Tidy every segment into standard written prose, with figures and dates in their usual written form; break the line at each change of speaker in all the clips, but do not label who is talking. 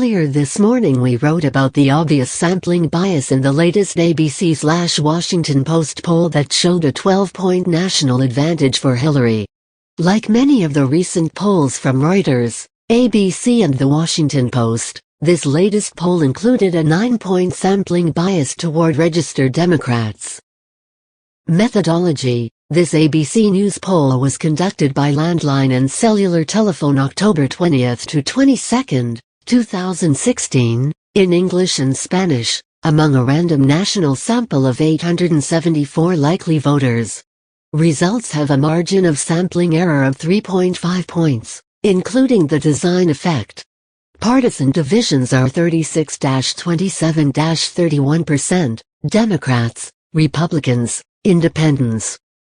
Earlier this morning we wrote about the obvious sampling bias in the latest ABC/Washington Post poll that showed a 12-point national advantage for Hillary. Like many of the recent polls from Reuters, ABC and the Washington Post, this latest poll included a 9-point sampling bias toward registered Democrats. Methodology: this ABC News poll was conducted by landline and cellular telephone October 20th to 22nd, 2016, in English and Spanish, among a random national sample of 874 likely voters. Results have a margin of sampling error of 3.5 points, including the design effect. Partisan divisions are 36-27-31%, Democrats, Republicans, Independents.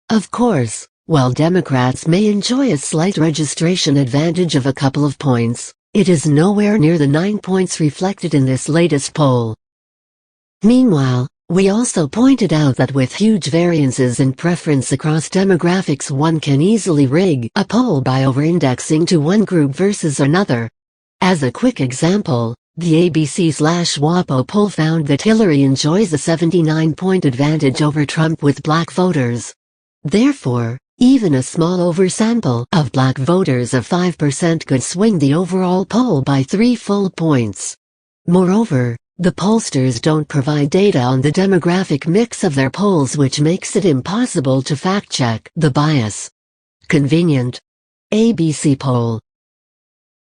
Of course, while Democrats may enjoy a slight registration advantage of a couple of points, it is nowhere near the 9 points reflected in this latest poll. Meanwhile, we also pointed out that with huge variances in preference across demographics, one can easily rig a poll by over-indexing to one group versus another. As a quick example, the ABC/WAPO poll found that Hillary enjoys a 79-point advantage over Trump with black voters. Therefore, even a small oversample of black voters of 5% could swing the overall poll by 3 full points. Moreover, the pollsters don't provide data on the demographic mix of their polls, which makes it impossible to fact-check the bias. Convenient. ABC poll.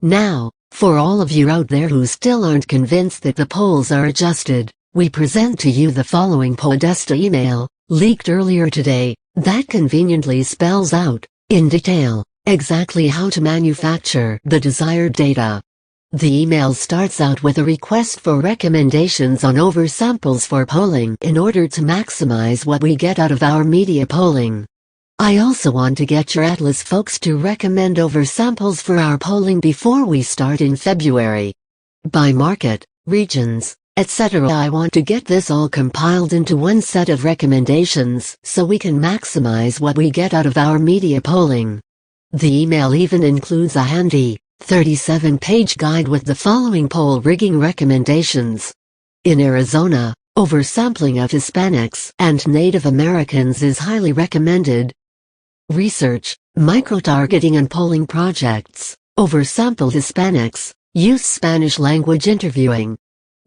Now, for all of you out there who still aren't convinced that the polls are adjusted, we present to you the following Podesta email, leaked earlier today, that conveniently spells out, in detail, exactly how to manufacture the desired data. The email starts out with a request for recommendations on oversamples for polling in order to maximize what we get out of our media polling. I also want to get your Atlas folks to recommend oversamples for our polling before we start in February. By market, regions, etc. I want to get this all compiled into one set of recommendations so we can maximize what we get out of our media polling. The email even includes a handy 37-page guide with the following poll rigging recommendations. In Arizona, oversampling of Hispanics and Native Americans is highly recommended. Research, micro-targeting and polling projects, oversample Hispanics, use Spanish language interviewing.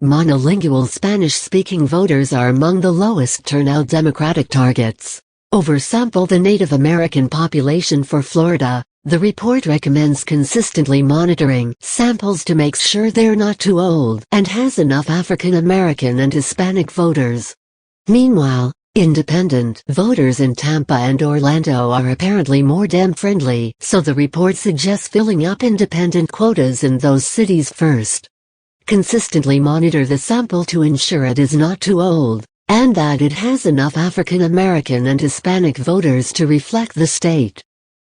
Monolingual Spanish-speaking voters are among the lowest turnout Democratic targets. Oversample the Native American population for Florida. The report recommends consistently monitoring samples to make sure they're not too old and has enough African American and Hispanic voters. Meanwhile, independent voters in Tampa and Orlando are apparently more Dem-friendly, so the report suggests filling up independent quotas in those cities first. Consistently monitor the sample to ensure it is not too old, and that it has enough African American and Hispanic voters to reflect the state.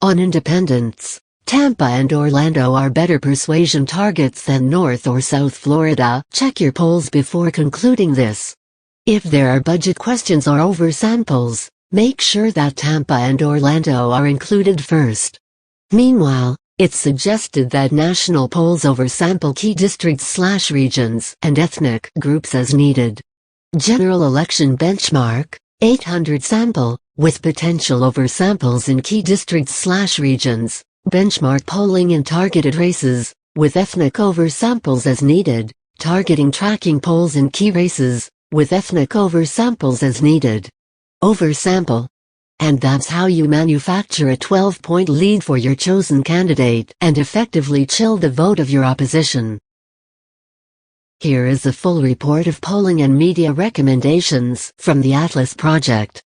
On independents, Tampa and Orlando are better persuasion targets than North or South Florida. Check your polls before concluding this. If there are budget questions or oversamples, make sure that Tampa and Orlando are included first. Meanwhile, it's suggested that national polls oversample key districts/regions and ethnic groups as needed. General election benchmark, 800 sample, with potential oversamples in key districts/regions, benchmark polling in targeted races, with ethnic oversamples as needed, targeting tracking polls in key races, with ethnic oversamples as needed. Oversample. And that's how you manufacture a 12-point lead for your chosen candidate and effectively chill the vote of your opposition. Here is a full report of polling and media recommendations from the Atlas Project.